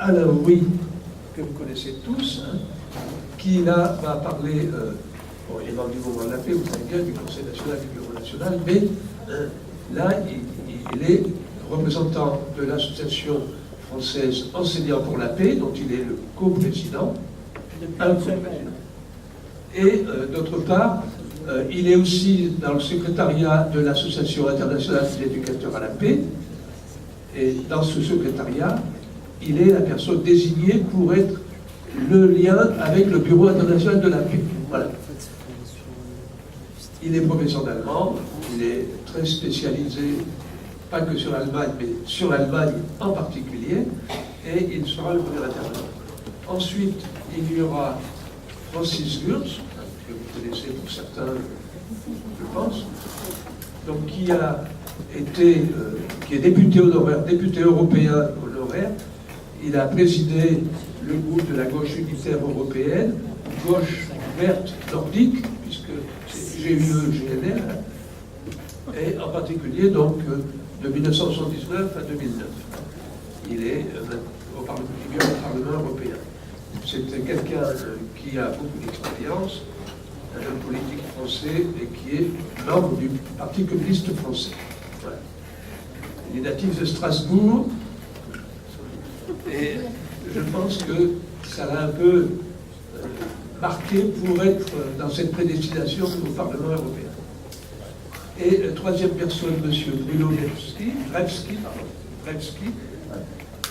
Alors oui, que vous connaissez tous, hein, qui là va parler, bon, il est membre du mouvement de la paix, vous savez bien, du Conseil national, du Bureau national, mais là, il est représentant de l'association française Enseignants pour la paix, dont il est le co-président, un co-président. Et d'autre part, il est aussi dans le secrétariat de l'Association internationale des éducateurs à la paix, et dans ce secrétariat, il est la personne désignée pour être le lien avec le Bureau international de la paix. Voilà. Il est professeur d'allemand, il est très spécialisé, pas que sur l'Allemagne, mais sur l'Allemagne en particulier, et il sera le premier intervenant. Ensuite, il y aura Francis Gürtz, que vous connaissez pour certains, je pense, donc qui a été, qui est député honoraire, député européen honoraire. Il a présidé le groupe de la gauche unitaire européenne, gauche verte nordique, puisque c'est GUE-GNR, et en particulier donc de 1979 à 2009. Il est au Parlement européen. C'est quelqu'un qui a beaucoup d'expérience, un homme politique français et qui est membre du Parti communiste français. Voilà. Il est natif de Strasbourg et je pense que ça l'a un peu marqué pour être dans cette prédestination au Parlement européen. Et troisième personne, M. Bruno Grevski,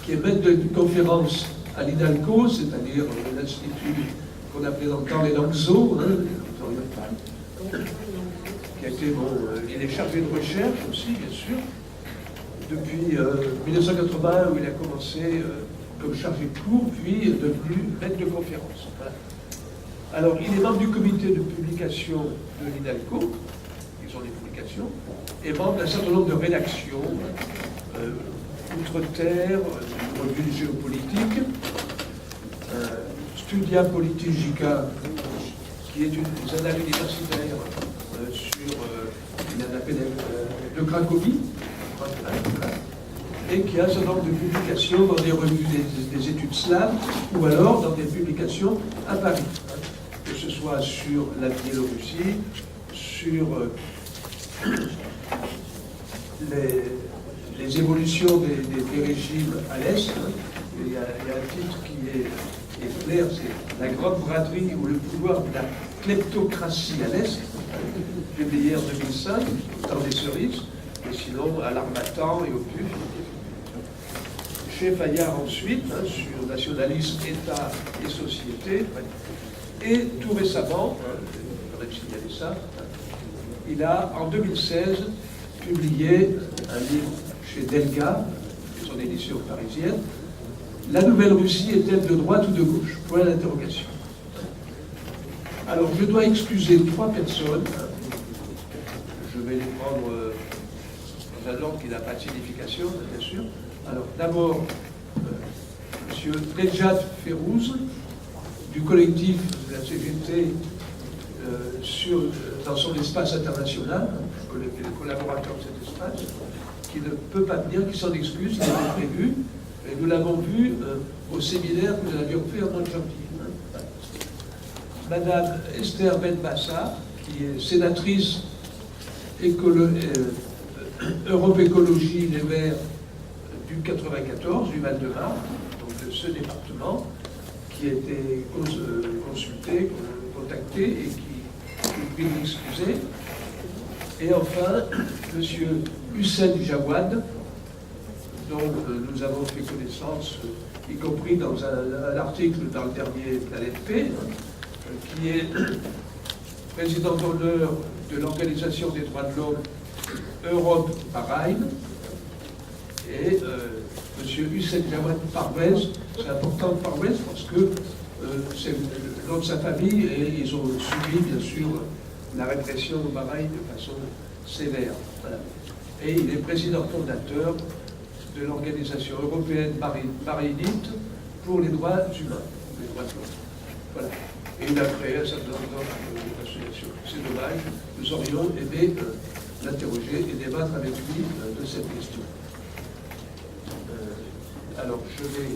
qui est maître de conférence à l'INALCO, c'est-à-dire l'institut qu'on appelait dans le temps les Langso, qui a été, il est chargé de recherche aussi, bien sûr, depuis 1980 où il a commencé comme chargé de cours, puis est devenu maître de conférence. Voilà. Alors, il est membre du comité de publication de l'INALCO, ils ont des publications, et membre d'un certain nombre de rédactions, Outre-Terre, revue géopolitique, Studia Politigica, qui est une journal universitaire sur de Cracovie, et qui a un certain nombre de publications dans des revues des études slaves, ou alors dans des publications à Paris, que ce soit sur la Biélorussie, sur les évolutions des régimes à l'Est. Il y a un titre qui est clair, c'est La grande braderie ou le pouvoir de la kleptocratie à l'Est, publié en 2005, dans les cerises, et sinon à l'Harmattan et au PUF. Chez Fayard ensuite, sur nationalisme, État et société. Et tout récemment, je voudrais signaler ça, il a en 2016 publié un livre chez Delga, son édition parisienne, La Nouvelle-Russie est-elle de droite ou de gauche? Point d'interrogation. Alors je dois excuser trois personnes. Je vais les prendre dans un ordre qui n'a pas de signification, bien sûr. Alors d'abord, M. Nejat Férouz, du collectif de la CGT dans son espace international, le collaborateur de cet espace, qui ne peut pas venir, qui s'en excuse, il était prévu, et nous l'avons vu au séminaire que nous avions fait en mois de janvier. Madame Esther Benbassa, qui est sénatrice Europe Écologie Les Verts du 94, du Val-de-Marne, donc de ce département, qui a été consulté, contacté et qui prie d'excuser. Et enfin, M. Hussein Jawad, dont nous avons fait connaissance, y compris dans un article dans le dernier Planète P, qui est président d'honneur de l'Organisation des droits de l'homme Europe-Bahreïn, et M. Hussein Jawad Parvez, c'est important de Parvez parce que c'est le nom de sa famille et ils ont subi, bien sûr, la répression au Bahreïn de façon sévère. Voilà. Et il est président fondateur de l'Organisation européenne bahreïnite pour les droits humains, les droits de l'homme. Voilà. Et il a créé un certain nombre d'associations. C'est dommage, nous aurions aimé l'interroger et débattre avec lui de cette question. Alors, je vais...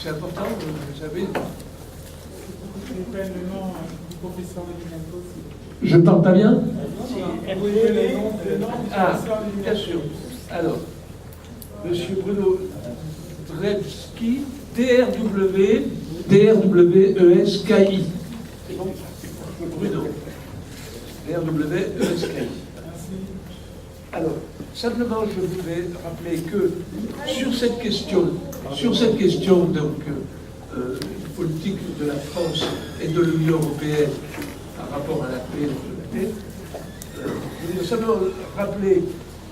C'est important, vous savez. Je rappelle le nom du professeur Olivenko. Je parle pas bien? Oui, le nom du professeur Olivenko. Bien sûr. Alors, Monsieur Bruno Drewski, D-R-W-E-S-K-I. Bruno. D-R-W-E-S-K-I. Alors, simplement, je voudrais rappeler que sur cette question donc, politique de la France et de l'Union européenne par rapport à la paix et la sécurité, je voudrais simplement rappeler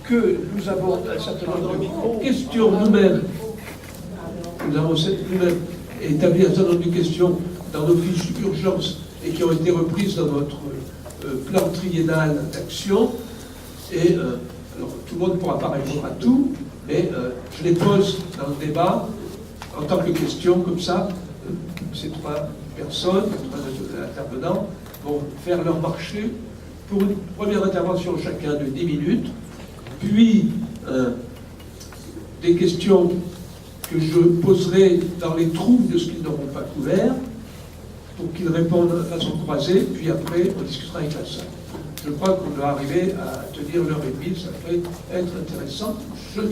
que nous avons un certain nombre de questions nous-mêmes. Nous avons nous-mêmes établi un certain nombre de questions dans nos fiches d'urgence et qui ont été reprises dans notre plan triennal d'action. Et alors, tout le monde ne pourra pas répondre à tout, mais je les pose dans le débat en tant que question, comme ça. Ces trois personnes, trois intervenants, vont faire leur marché pour une première intervention chacun de 10 minutes, puis des questions que je poserai dans les trous de ce qu'ils n'auront pas couvert, pour qu'ils répondent de façon croisée, puis après on discutera avec la salle. Je crois qu'on doit arriver à tenir l'heure et demie, ça peut être intéressant, je suis sûr.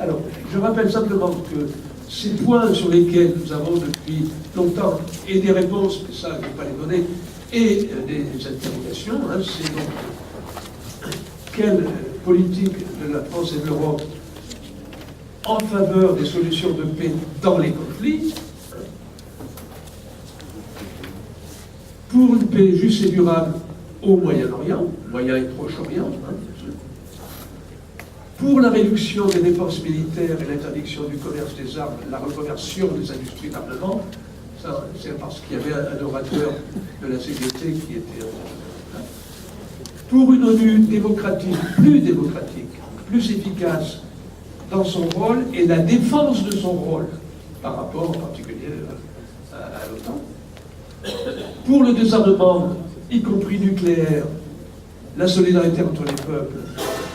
Alors, je rappelle simplement que ces points sur lesquels nous avons depuis longtemps, et des réponses, mais ça, je ne vais pas les donner, et des interrogations, hein, c'est donc quelle politique de la France et de l'Europe en faveur des solutions de paix dans les conflits, pour une paix juste et durable au Moyen-Orient, Moyen et Proche-Orient, hein, pour la réduction des dépenses militaires et l'interdiction du commerce des armes, la reconversion des industries d'armement, ça c'est parce qu'il y avait un orateur de la CGT qui était... pour une ONU démocratique, plus efficace dans son rôle et la défense de son rôle, par rapport en particulier à l'OTAN, pour le désarmement, y compris nucléaire, la solidarité entre les peuples,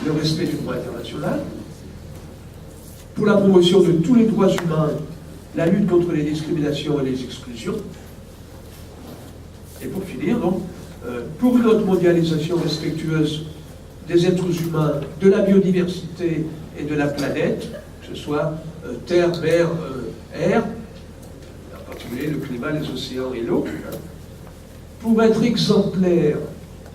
le respect du droit international, pour la promotion de tous les droits humains, la lutte contre les discriminations et les exclusions, et pour finir, donc, pour une autre mondialisation respectueuse des êtres humains, de la biodiversité et de la planète, que ce soit terre, mer, air, en particulier le climat, les océans et l'eau, pour être exemplaire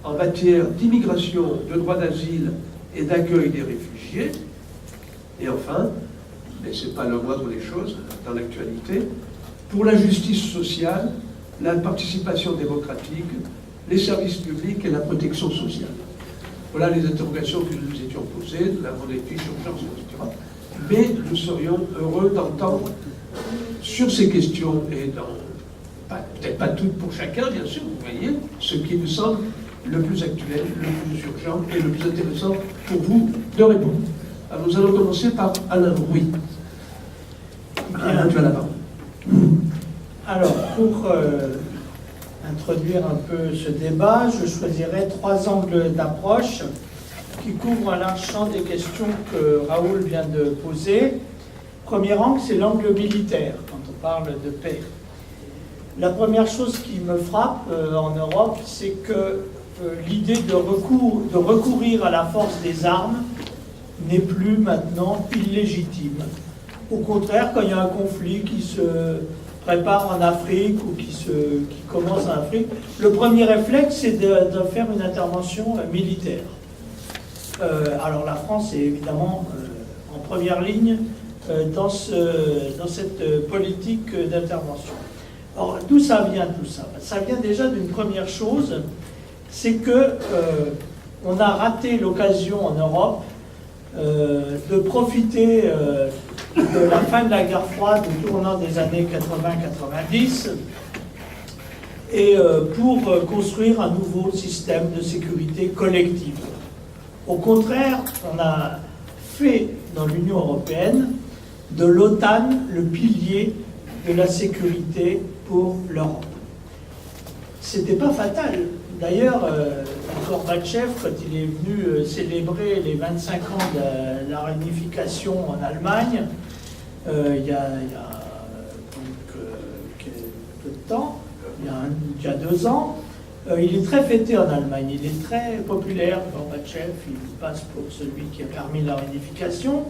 en matière d'immigration, de droit d'asile et d'accueil des réfugiés, et enfin, mais ce n'est pas le moindre des choses dans l'actualité, pour la justice sociale, la participation démocratique, les services publics et la protection sociale. Voilà les interrogations que nous nous étions posées, nous avons des fiches d'urgence, etc. Mais nous serions heureux d'entendre sur ces questions, et peut-être pas toutes pour chacun, bien sûr, vous voyez, ce qui nous semble le plus actuel, le plus urgent et le plus intéressant pour vous de répondre. Alors nous allons commencer par Alain Rouy. Alain, tu as la parole. Alors, pour introduire un peu ce débat, je choisirai 3 angles d'approche qui couvrent un large champ des questions que Raoul vient de poser. Premier angle, c'est l'angle militaire, quand on parle de paix. La première chose qui me frappe en Europe, c'est que l'idée de recourir à la force des armes n'est plus maintenant illégitime. Au contraire, quand il y a un conflit qui se prépare en Afrique ou qui commence en Afrique, le premier réflexe, c'est de faire une intervention militaire. Alors la France est évidemment en première ligne dans cette politique d'intervention. Alors d'où ça vient tout ça? Ça vient déjà d'une première chose, c'est que on a raté l'occasion en Europe de profiter de la fin de la guerre froide, du tournant des années 80-90, et pour construire un nouveau système de sécurité collective. Au contraire, on a fait dans l'Union européenne de l'OTAN le pilier de la sécurité pour l'Europe. C'était pas fatal. D'ailleurs, Gorbatchev, quand il est venu célébrer les 25 ans de la réunification en Allemagne, il y a peu de temps, il y a 2 ans, il est très fêté en Allemagne, il est très populaire, Gorbatchev, il passe pour celui qui a permis la réunification.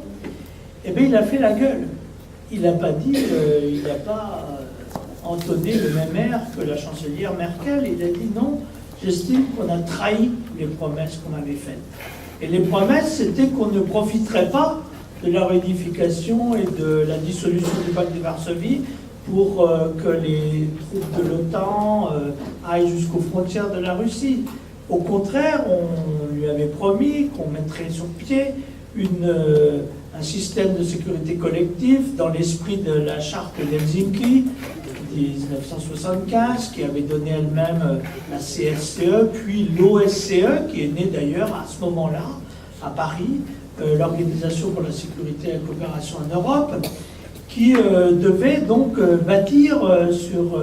Eh bien, il a fait la gueule. Il n'a pas dit, il n'a pas entonné le même air que la chancelière Merkel. Il a dit non, j'estime qu'on a trahi les promesses qu'on avait faites. Et les promesses, c'était qu'on ne profiterait pas de la réunification et de la dissolution du pacte de Varsovie pour que les troupes de l'OTAN aillent jusqu'aux frontières de la Russie. Au contraire, on lui avait promis qu'on mettrait sur pied un système de sécurité collective dans l'esprit de la charte d'Helsinki 1975, qui avait donné elle-même la CSCE, puis l'OSCE, qui est née d'ailleurs à ce moment-là, à Paris, l'Organisation pour la sécurité et la coopération en Europe, qui devait donc bâtir sur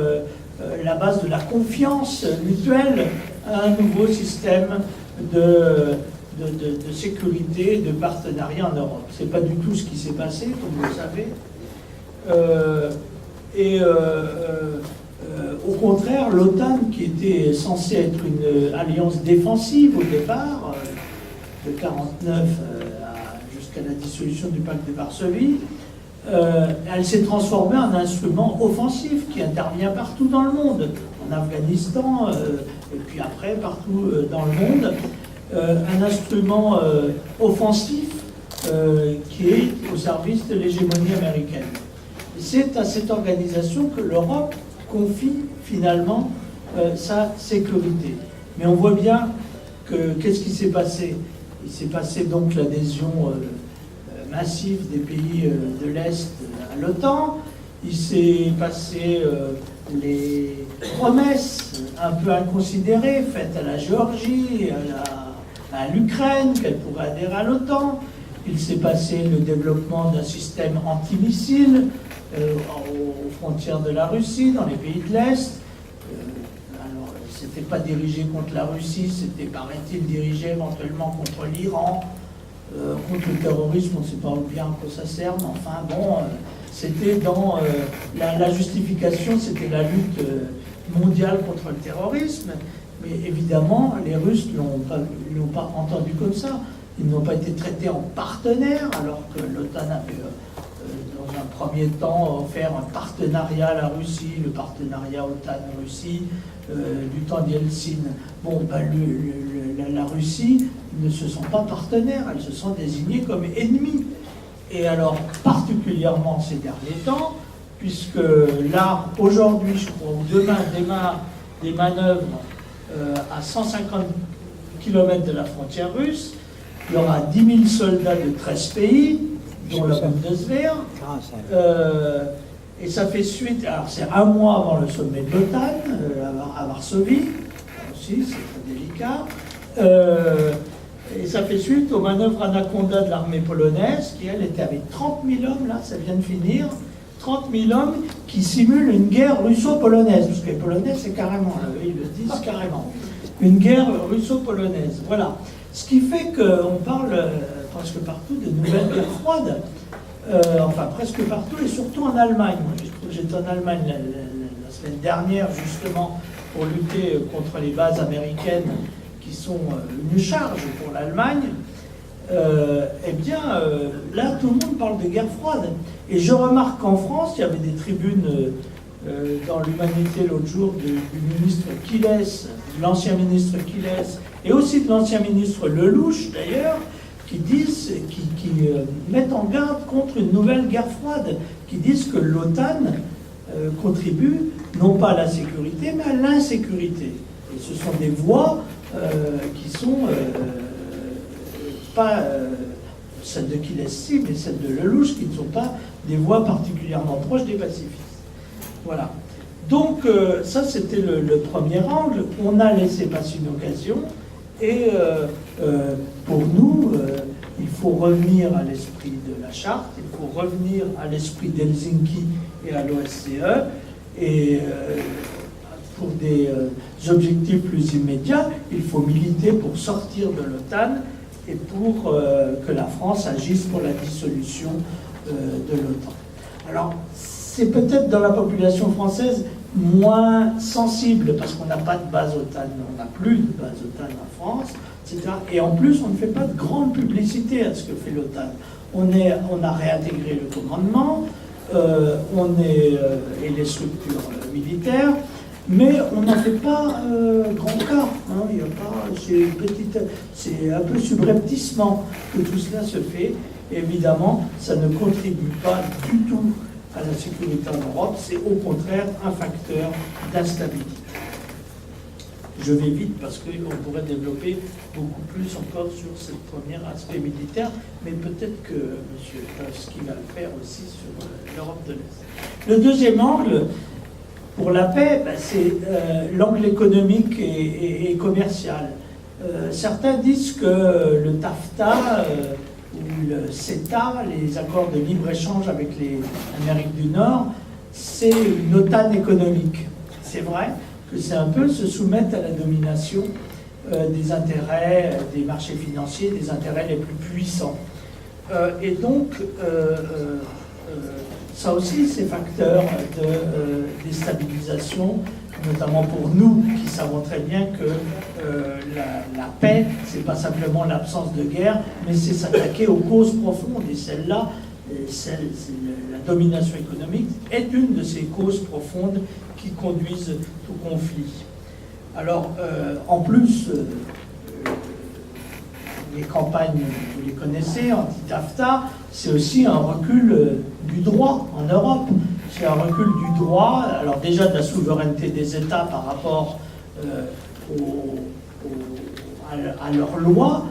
la base de la confiance mutuelle un nouveau système de sécurité, de partenariat en Europe. Ce n'est pas du tout ce qui s'est passé, comme vous le savez. Au contraire, l'OTAN, qui était censée être une alliance défensive au départ, de 1949 jusqu'à la dissolution du pacte de Varsovie, elle s'est transformée en un instrument offensif qui intervient partout dans le monde, en Afghanistan, et puis après partout dans le monde. Un instrument offensif qui est au service de l'hégémonie américaine. C'est à cette organisation que l'Europe confie finalement sa sécurité. Mais on voit bien que qu'est-ce qui s'est passé? Il s'est passé donc l'adhésion massive des pays de l'Est à l'OTAN. Il s'est passé les promesses un peu inconsidérées faites à la Géorgie, à l'Ukraine, qu'elle pourrait adhérer à l'OTAN. Il s'est passé le développement d'un système antimissile aux frontières de la Russie, dans les pays de l'Est. Alors, c'était pas dirigé contre la Russie, c'était, paraît-il, dirigé éventuellement contre l'Iran, contre le terrorisme, on ne sait pas bien à quoi ça sert, mais enfin bon, c'était dans la justification, c'était la lutte mondiale contre le terrorisme. Mais évidemment, les Russes ne l'ont pas entendu comme ça. Ils n'ont pas été traités en partenaires, alors que l'OTAN avait, dans un premier temps, offert un partenariat à la Russie, le partenariat OTAN-Russie, du temps d'Yeltsin. Bon, ben, la Russie ne se sent pas partenaire, elle se sent désignée comme ennemie. Et alors, particulièrement ces derniers temps, puisque là, aujourd'hui, je crois, ou demain, démarrent des manœuvres à 150 km de la frontière russe. Il y aura 10 000 soldats de 13 pays, dont la Bundeswehr. Et ça fait suite, alors c'est un mois avant le sommet de l'OTAN, à Varsovie, aussi, c'est très délicat. Et ça fait suite aux manœuvres Anaconda de l'armée polonaise, qui elle était avec 30 000 hommes, là, ça vient de finir. 30 000 hommes qui simulent une guerre russo-polonaise, parce que les Polonais, c'est carrément, là, ils le disent carrément, une guerre russo-polonaise. Voilà. Ce qui fait qu'on parle presque partout de nouvelles guerres froides, enfin presque partout, et surtout en Allemagne. J'étais en Allemagne la semaine dernière, justement, pour lutter contre les bases américaines qui sont une charge pour l'Allemagne. Eh bien, là, tout le monde parle de guerre froide. Et je remarque qu'en France, il y avait des tribunes dans l'Humanité l'autre jour du ministre Quilles, de l'ancien ministre Quilles, et aussi de l'ancien ministre Lelouch, d'ailleurs, qui disent, qui mettent en garde contre une nouvelle guerre froide, qui disent que l'OTAN contribue non pas à la sécurité, mais à l'insécurité. Et ce sont des voix qui sont pas celles de Quilles, mais celles de Lelouch, qui ne sont pas des voix particulièrement proches des pacifistes. Voilà. Donc, ça, c'était le premier angle. On a laissé passer une occasion. Et pour nous, il faut revenir à l'esprit de la charte, il faut revenir à l'esprit d'Helsinki et à l'OSCE. Et pour des objectifs plus immédiats, il faut militer pour sortir de l'OTAN et pour que la France agisse pour la dissolution de l'OTAN. Alors, c'est peut-être dans la population française moins sensible, parce qu'on n'a pas de base OTAN, on n'a plus de base OTAN en France, etc. Et en plus, on ne fait pas de grande publicité à ce que fait l'OTAN. On a réintégré le commandement, et les structures militaires, mais on n'en fait pas grand cas. Hein, il y a pas, c'est un peu subrepticement que tout cela se fait. Et évidemment, ça ne contribue pas du tout à la sécurité en Europe, c'est au contraire un facteur d'instabilité. Je vais vite parce qu'on pourrait développer beaucoup plus encore sur ce premier aspect militaire, mais peut-être que M. Kowski va le faire aussi sur l'Europe de l'Est. Le deuxième angle, pour la paix, c'est l'angle économique et commercial. Certains disent que le TAFTA ou le CETA, les accords de libre-échange avec l'Amérique du Nord, c'est une OTAN économique. C'est vrai que c'est un peu se soumettre à la domination des intérêts des marchés financiers, des intérêts les plus puissants. Et donc, ça aussi, ces facteurs de déstabilisation, notamment pour nous qui savons très bien que la paix, c'est pas simplement l'absence de guerre, mais c'est s'attaquer aux causes profondes. Et celle-là, la domination économique est une de ces causes profondes qui conduisent tout conflit. Alors, en plus, les campagnes, vous les connaissez, anti-TAFTA, c'est aussi un recul du droit en Europe. C'est un recul du droit, alors déjà de la souveraineté des États par rapport à leurs lois,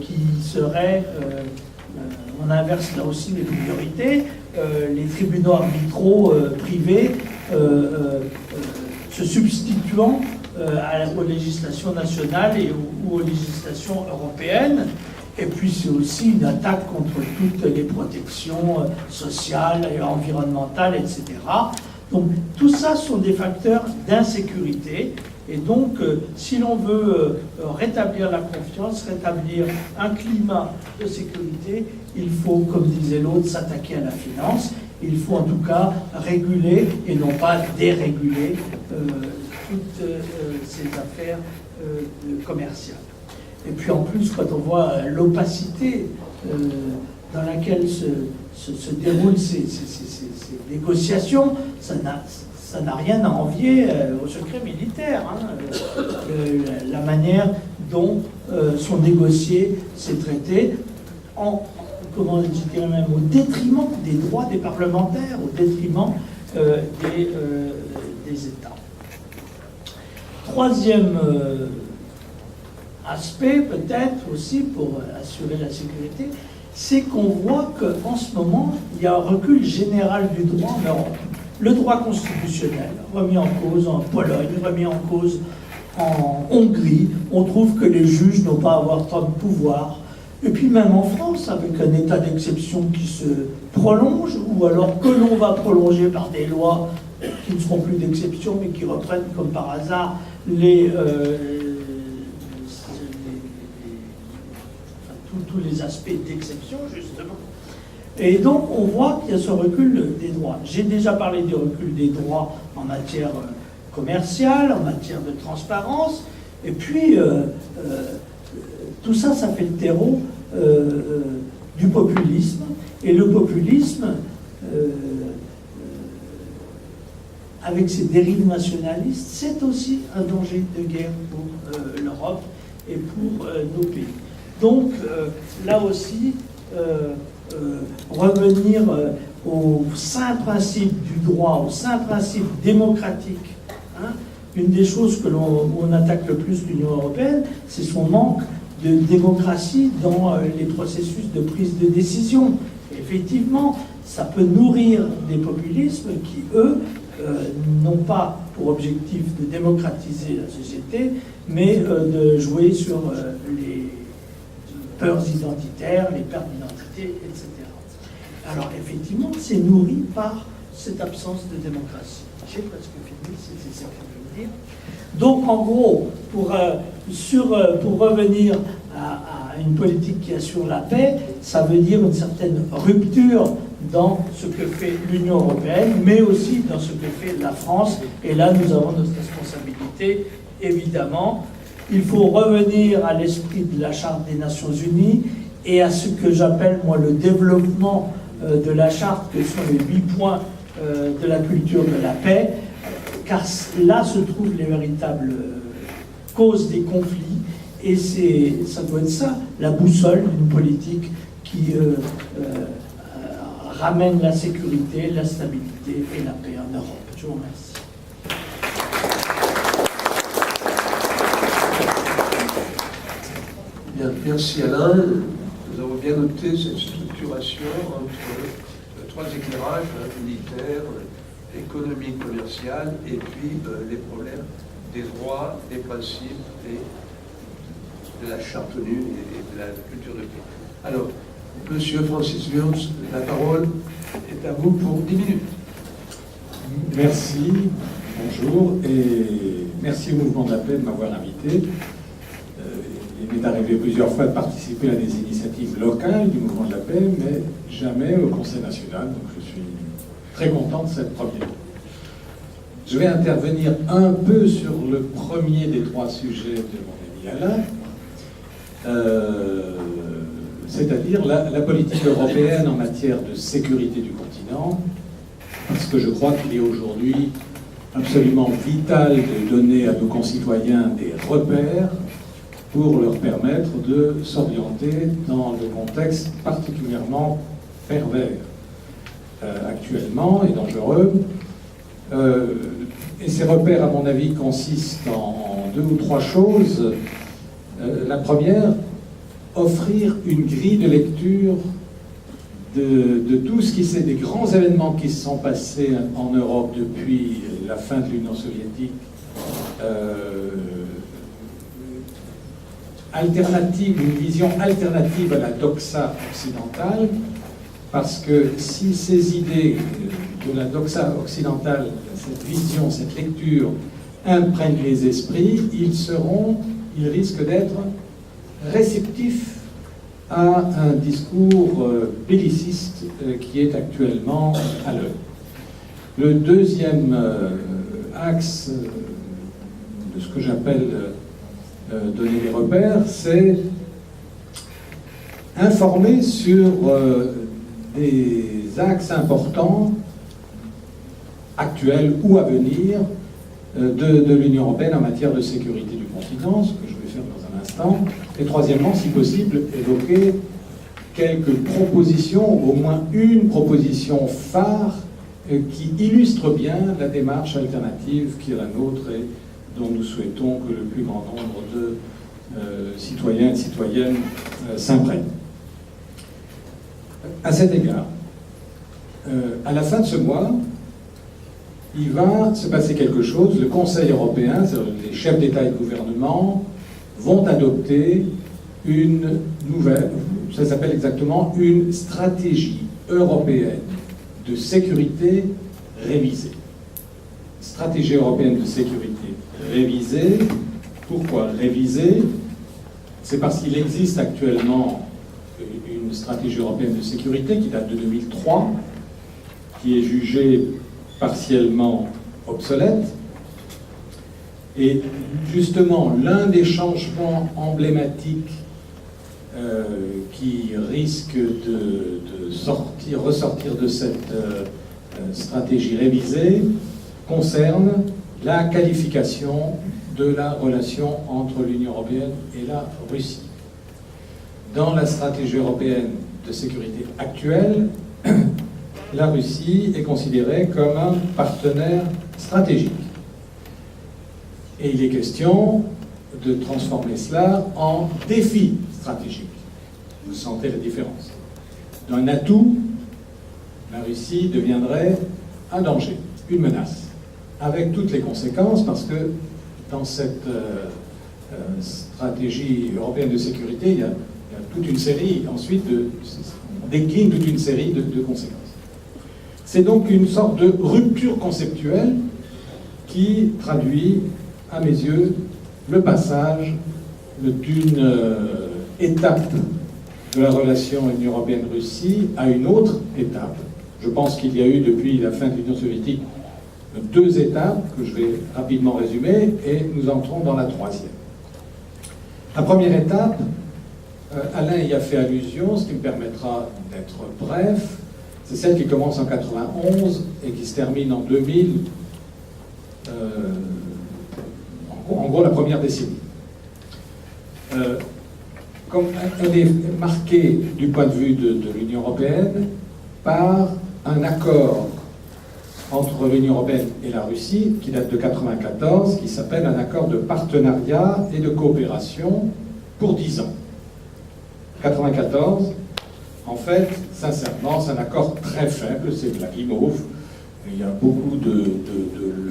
qui seraient, on inverse là aussi les priorités, les tribunaux arbitraux privés se substituant aux législations nationales ou aux législations européennes. Et puis c'est aussi une attaque contre toutes les protections sociales et environnementales, etc. Donc tout ça sont des facteurs d'insécurité. Et donc si l'on veut rétablir la confiance, rétablir un climat de sécurité, il faut, comme disait l'autre, s'attaquer à la finance. Il faut en tout cas réguler et non pas déréguler toutes ces affaires commerciales. Et puis en plus, quand on voit l'opacité dans laquelle se déroulent ces négociations, ça n'a rien à envier au secret militaire. Hein. La manière dont sont négociés ces traités, comment je dirais même, au détriment des droits des parlementaires, au détriment des États. Troisième aspect, peut-être aussi pour assurer la sécurité, c'est qu'on voit qu'en ce moment, il y a un recul général du droit en Europe. Le droit constitutionnel, remis en cause en Pologne, remis en cause en Hongrie, on trouve que les juges n'ont pas à avoir tant de pouvoir. Et puis même en France, avec un état d'exception qui se prolonge, ou alors que l'on va prolonger par des lois qui ne seront plus d'exception, mais qui reprennent comme par hasard tous les aspects d'exception, justement. Et donc, on voit qu'il y a ce recul des droits. J'ai déjà parlé du recul des droits en matière commerciale, en matière de transparence, et puis tout ça, ça fait le terreau du populisme. Et le populisme, avec ses dérives nationalistes, c'est aussi un danger de guerre pour l'Europe et pour nos pays. Donc, là aussi, revenir au saint principe du droit, au saint principe démocratique. Hein. Une des choses que l'on attaque le plus l'Union européenne, c'est son manque de démocratie dans les processus de prise de décision. Et effectivement, ça peut nourrir des populismes qui, eux, n'ont pas pour objectif de démocratiser la société, mais de jouer sur les peurs identitaires, les pertes d'identité, etc. Alors effectivement, c'est nourri par cette absence de démocratie. J'ai presque fini, c'était ça que je voulais. dire. Donc, en gros, pour revenir à une politique qui assure la paix, ça veut dire une certaine rupture dans ce que fait l'Union européenne, mais aussi dans ce que fait la France. Et là, nous avons notre responsabilité, évidemment. Il faut revenir à l'esprit de la Charte des Nations Unies et à ce que j'appelle, moi, le développement de la Charte, que sont les 8 points de la culture de la paix, car là se trouvent les véritables causes des conflits, et ça doit être ça, la boussole d'une politique qui ramène la sécurité, la stabilité et la paix en Europe. Je vous remercie. Bien, merci Alain. Nous avons bien noté cette structuration entre 3 éclairages, militaire, économique, commercial, et puis les problèmes des droits, des principes et de la charte ONU et de la culture de paix. Alors, Monsieur Francis Wurtz, la parole est à vous pour 10 minutes. Merci, bonjour, et merci au Mouvement de la Paix de m'avoir invité. Il m'est arrivé plusieurs fois de participer à des initiatives locales du Mouvement de la Paix, mais jamais au Conseil national, donc je suis très content de cette première. Je vais intervenir un peu sur le premier des 3 sujets de mon ami Alain, c'est-à-dire la politique européenne en matière de sécurité du continent, parce que je crois qu'il est aujourd'hui absolument vital de donner à nos concitoyens des repères pour leur permettre de s'orienter dans le contexte particulièrement pervers actuellement et dangereux. Et ces repères, à mon avis, consistent en 2 ou 3 choses. La première, offrir une grille de lecture de tout ce qui s'est des grands événements qui se sont passés en Europe depuis la fin de l'Union soviétique, alternative, une vision alternative à la doxa occidentale, parce que si ces idées de la doxa occidentale, cette vision, cette lecture, imprègnent les esprits, ils risquent d'être réceptifs à un discours belliciste qui est actuellement à l'œuvre. Le deuxième axe de ce que j'appelle donner des repères, c'est informer sur des axes importants, actuels ou à venir, de l'Union européenne en matière de sécurité du continent, ce que je vais faire dans un instant. Et troisièmement, si possible, évoquer quelques propositions, au moins une proposition phare qui illustre bien la démarche alternative qui est la nôtre et dont nous souhaitons que le plus grand nombre de citoyens et de citoyennes s'imprègnent. À cet égard, à la fin de ce mois, il va se passer quelque chose. Le Conseil européen, les chefs d'État et de gouvernement, vont adopter une nouvelle, ça s'appelle exactement une stratégie européenne de sécurité révisée. Stratégie européenne de sécurité révisée. Pourquoi révisée? C'est parce qu'il existe actuellement une stratégie européenne de sécurité qui date de 2003, qui est jugée partiellement obsolète. Et justement, l'un des changements emblématiques qui risque de ressortir de cette stratégie révisée concerne la qualification de la relation entre l'Union européenne et la Russie. Dans la stratégie européenne de sécurité actuelle, la Russie est considérée comme un partenaire stratégique. Et il est question de transformer cela en défi stratégique. Vous sentez la différence. D'un atout, la Russie deviendrait un danger, une menace, avec toutes les conséquences, parce que dans cette stratégie européenne de sécurité, il y a toute une série, ensuite, on décline toute une série de conséquences. C'est donc une sorte de rupture conceptuelle qui traduit, à mes yeux, le passage d'une étape de la relation Union européenne-Russie à une autre étape. Je pense qu'il y a eu, depuis la fin de l'Union soviétique, 2 étapes que je vais rapidement résumer, et nous entrons dans la 3e. La première étape, Alain y a fait allusion, ce qui me permettra d'être bref, c'est celle qui commence en 91 et qui se termine en 2000, en gros la première décennie. Comme elle est marquée du point de vue de l'Union européenne par un accord entre l'Union européenne et la Russie qui date de 1994, qui s'appelle un accord de partenariat et de coopération pour 10 ans. 1994, en fait, sincèrement, c'est un accord très faible, c'est de la guimauve. Il y a beaucoup de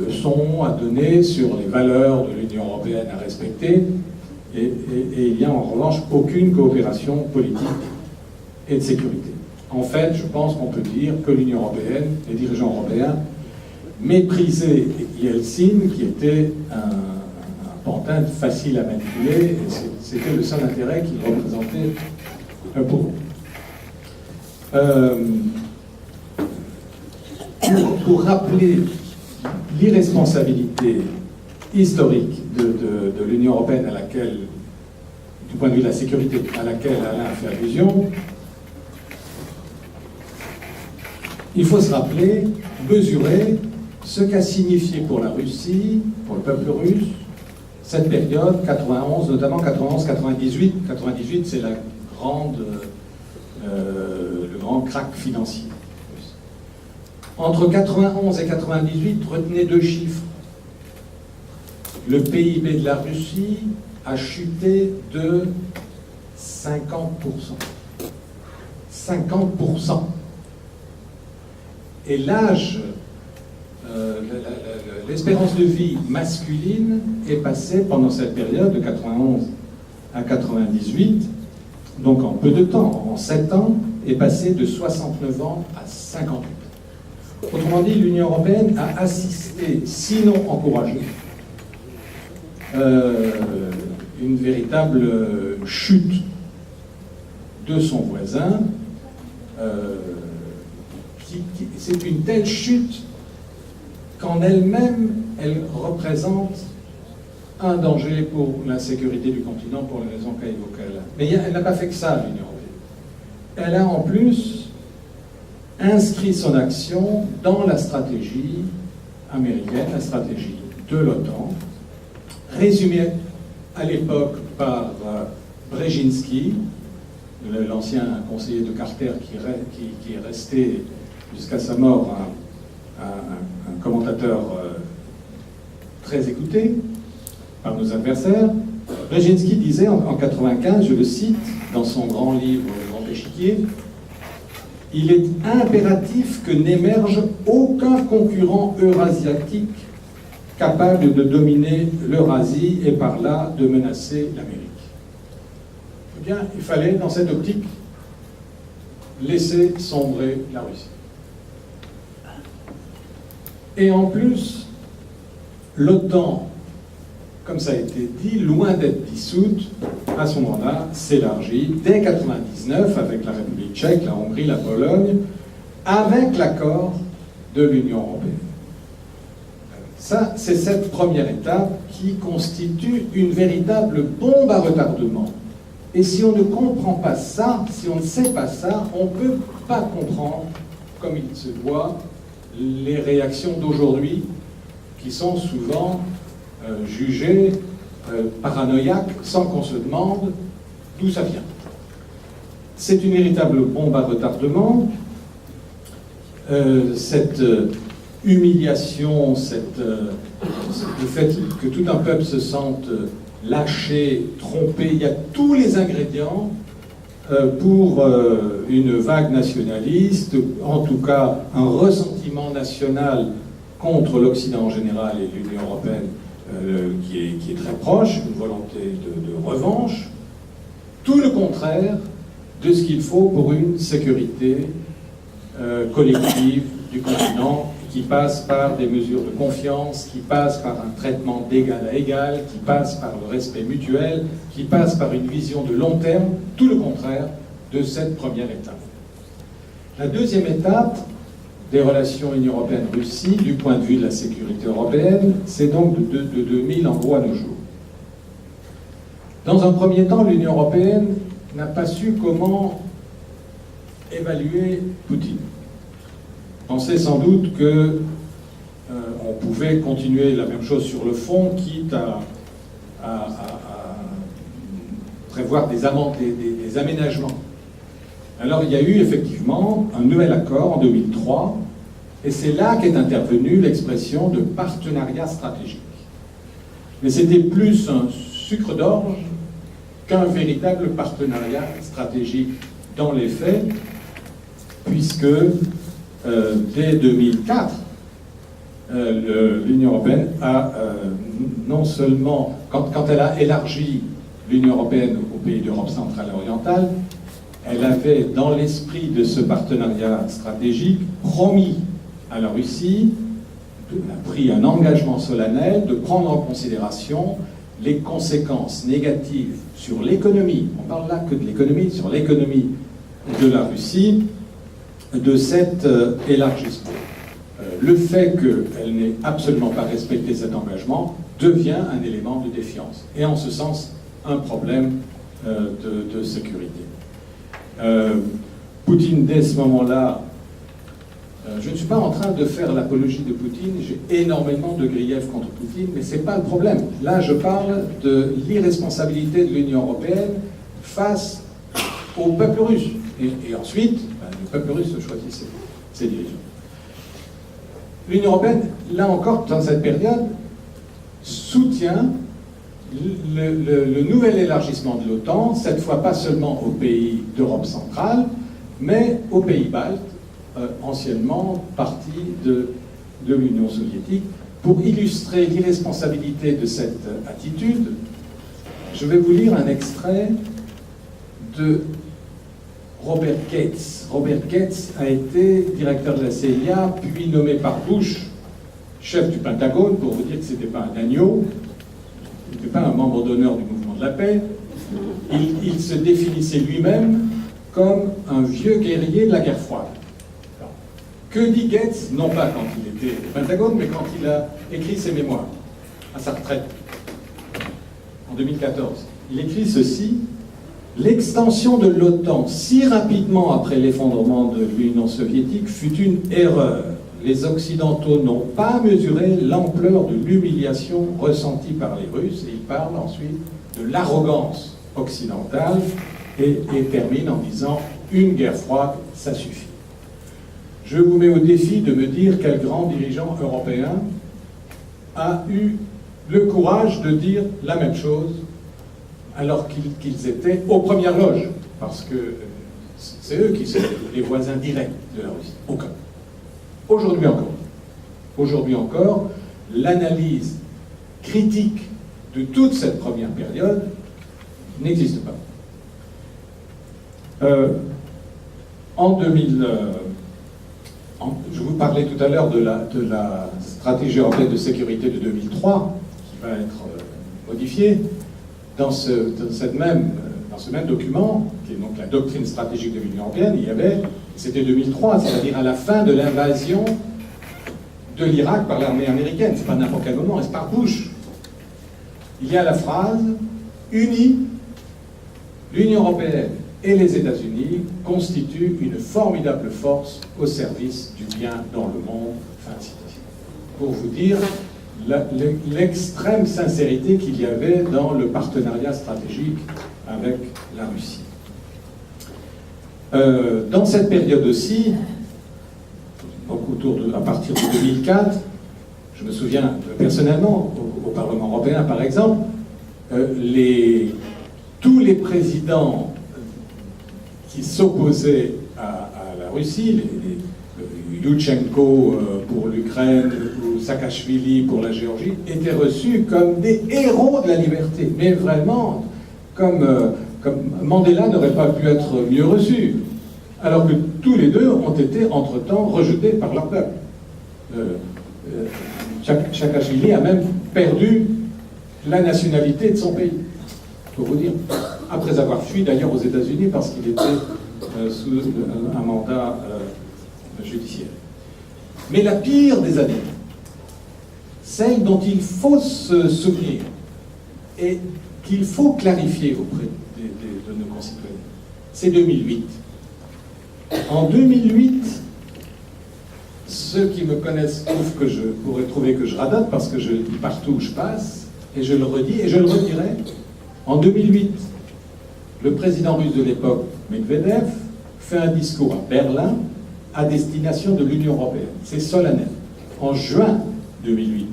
leçons à donner sur les valeurs de l'Union européenne à respecter, et il n'y a en revanche aucune coopération politique et de sécurité. En fait, je pense qu'on peut dire que l'Union européenne, les dirigeants européens, méprisaient Yeltsin, qui était un pantin facile à manipuler, et c'était le seul intérêt qu'il représentait pour eux. Pour rappeler l'irresponsabilité historique de l'Union européenne, à laquelle, du point de vue de la sécurité, à laquelle Alain a fait allusion, il faut se rappeler, mesurer ce qu'a signifié pour la Russie, pour le peuple russe, cette période 91, notamment 91-98. 98, c'est le grand krach financier. Entre 91 et 98, retenez 2 chiffres. Le PIB de la Russie a chuté de 50%. 50%. Et l'âge, l'espérance de vie masculine est passée pendant cette période de 91 à 98, donc en peu de temps, en 7 ans, est passée de 69 ans à 58. Autrement dit, l'Union européenne a assisté, sinon encouragé, une véritable chute de son voisin. C'est une telle chute qu'en elle-même, elle représente un danger pour la sécurité du continent, pour les raisons qu'a évoquées là. Mais elle n'a pas fait que ça, l'Union européenne. Elle a en plus inscrit son action dans la stratégie américaine, la stratégie de l'OTAN, résumée à l'époque par Brzezinski, l'ancien conseiller de Carter qui est resté jusqu'à sa mort un commentateur très écouté par nos adversaires. Brzezinski disait en 1995, je le cite, dans son grand livre « Le Grand Échiquier », « Il est impératif que n'émerge aucun concurrent eurasiatique capable de dominer l'Eurasie et par là de menacer l'Amérique. » Eh bien, il fallait, dans cette optique, laisser sombrer la Russie. Et en plus, l'OTAN, comme ça a été dit, loin d'être dissoute, à ce moment-là, s'élargit dès 1999 avec la République tchèque, la Hongrie, la Pologne, avec l'accord de l'Union européenne. Ça, c'est cette première étape qui constitue une véritable bombe à retardement. Et si on ne comprend pas ça, si on ne sait pas ça, on ne peut pas comprendre, comme il se voit, les réactions d'aujourd'hui qui sont souvent jugées paranoïaques sans qu'on se demande d'où ça vient. C'est une véritable bombe à retardement. Cette humiliation, le fait que tout un peuple se sente lâché, trompé, il y a tous les ingrédients pour une vague nationaliste, en tout cas un ressentiment national contre l'Occident en général et l'Union européenne qui est très proche, une volonté de revanche, tout le contraire de ce qu'il faut pour une sécurité collective du continent qui passe par des mesures de confiance, qui passe par un traitement d'égal à égal, qui passe par le respect mutuel, qui passe par une vision de long terme, tout le contraire de cette première étape. La deuxième étape des relations Union européenne-Russie, du point de vue de la sécurité européenne, c'est donc de 2000 en gros à nos jours. Dans un premier temps, l'Union européenne n'a pas su comment évaluer Poutine. Pensait sans doute que on pouvait continuer la même chose sur le fond, quitte à prévoir des aménagements. Alors il y a eu effectivement un nouvel accord en 2003, et c'est là qu'est intervenue l'expression de partenariat stratégique. Mais c'était plus un sucre d'orge qu'un véritable partenariat stratégique dans les faits, puisque dès 2004, l'Union européenne a non seulement, quand elle a élargi l'Union européenne aux pays d'Europe centrale et orientale, elle avait, dans l'esprit de ce partenariat stratégique, promis à la Russie, a pris un engagement solennel de prendre en considération les conséquences négatives sur l'économie, on parle là que de l'économie, sur l'économie de la Russie, de cet élargissement. Le fait qu'elle n'ait absolument pas respecté cet engagement devient un élément de défiance, et en ce sens, un problème de sécurité. Poutine, dès ce moment-là, je ne suis pas en train de faire l'apologie de Poutine, j'ai énormément de griefs contre Poutine, mais ce n'est pas le problème. Là, je parle de l'irresponsabilité de l'Union européenne face au peuple russe. Et ensuite, le peuple russe choisit ses dirigeants. L'Union européenne, là encore, dans cette période, soutient le nouvel élargissement de l'OTAN, cette fois pas seulement aux pays d'Europe centrale, mais aux pays baltes, anciennement partie de l'Union soviétique. Pour illustrer l'irresponsabilité de cette attitude, je vais vous lire un extrait de Robert Gates. Robert Gates a été directeur de la CIA, puis nommé par Bush chef du Pentagone, pour vous dire que ce n'était pas un agneau, il n'était pas un membre d'honneur du mouvement de la paix. Il se définissait lui-même comme un vieux guerrier de la guerre froide. Alors, que dit Gates, non pas quand il était au Pentagone, mais quand il a écrit ses mémoires, à sa retraite, en 2014. Il écrit ceci: l'extension de l'OTAN si rapidement après l'effondrement de l'Union soviétique fut une erreur. Les Occidentaux n'ont pas mesuré l'ampleur de l'humiliation ressentie par les Russes, et il parle ensuite de l'arrogance occidentale et termine en disant « une guerre froide, ça suffit ». Je vous mets au défi de me dire quel grand dirigeant européen a eu le courage de dire la même chose alors qu'ils étaient aux premières loges, parce que c'est eux qui sont les voisins directs de la Russie. Aucun. Aujourd'hui encore, l'analyse critique de toute cette première période n'existe pas. En 2000, je vous parlais tout à l'heure de la stratégie européenne de sécurité de 2003, qui va être modifiée. Dans ce même document, qui est donc la doctrine stratégique de l'Union européenne, il y avait, c'était 2003, c'est-à-dire à la fin de l'invasion de l'Irak par l'armée américaine. C'est pas n'importe quel moment, c'est par Bush. Il y a la phrase « Unis, l'Union européenne et les États-Unis constituent une formidable force au service du bien dans le monde. » Fin de citation. Pour vous dire l'extrême sincérité qu'il y avait dans le partenariat stratégique avec la Russie. Dans cette période aussi, donc à partir de 2004, je me souviens personnellement, au Parlement européen par exemple, tous les présidents qui s'opposaient à la Russie, Yushchenko pour l'Ukraine ou Saakashvili pour la Géorgie, étaient reçus comme des héros de la liberté. Mais vraiment, comme Mandela n'aurait pas pu être mieux reçu. Alors que tous les deux ont été entre-temps rejetés par leur peuple. Saakashvili a même perdu la nationalité de son pays, pour vous dire. Après avoir fui d'ailleurs aux États-Unis parce qu'il était sous un mandat judiciaire. Mais la pire des années, celle dont il faut se souvenir et qu'il faut clarifier auprès de nos concitoyens, c'est 2008. En 2008, ceux qui me connaissent trouvent que je pourrais trouver que je radote parce que je le dis partout où je passe, et je le redis et je le redirai. En 2008, le président russe de l'époque, Medvedev, fait un discours à Berlin à destination de l'Union européenne. C'est solennel. En juin 2008.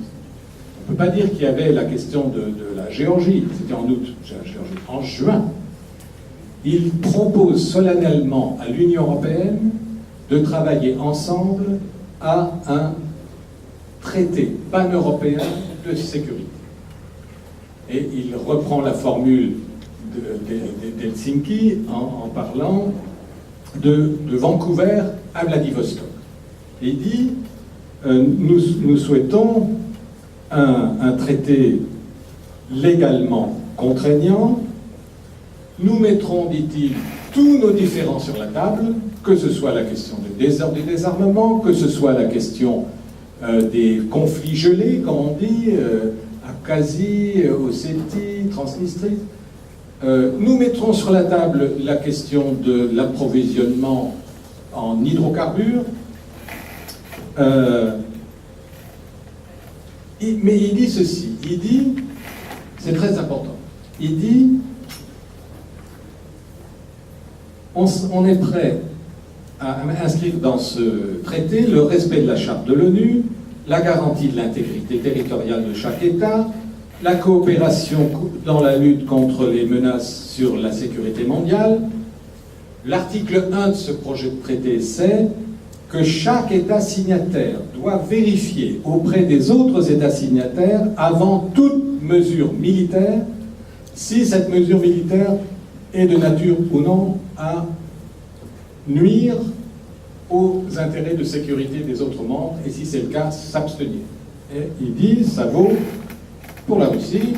On ne peut pas dire qu'il y avait la question de la Géorgie, c'était en août, la Géorgie. En juin, il propose solennellement à l'Union européenne de travailler ensemble à un traité pan-européen de sécurité. Et il reprend la formule d'Helsinki en parlant de Vancouver à Vladivostok. Et il dit nous souhaitons un traité légalement contraignant. Nous mettrons, dit-il, tous nos différends sur la table, que ce soit la question du désarmement, que ce soit la question des conflits gelés, comme on dit, Abkhazie, Ossétie, Transnistrie. Nous mettrons sur la table la question de l'approvisionnement en hydrocarbures. Mais il dit ceci, il dit, c'est très important, il dit, on est prêt à inscrire dans ce traité le respect de la charte de l'ONU, la garantie de l'intégrité territoriale de chaque État, la coopération dans la lutte contre les menaces sur la sécurité mondiale. L'article 1 de ce projet de traité, c'est que chaque État signataire doit vérifier auprès des autres États signataires, avant toute mesure militaire, si cette mesure militaire est de nature ou non à nuire aux intérêts de sécurité des autres membres, et si c'est le cas, s'abstenir. Et il dit, ça vaut pour la Russie,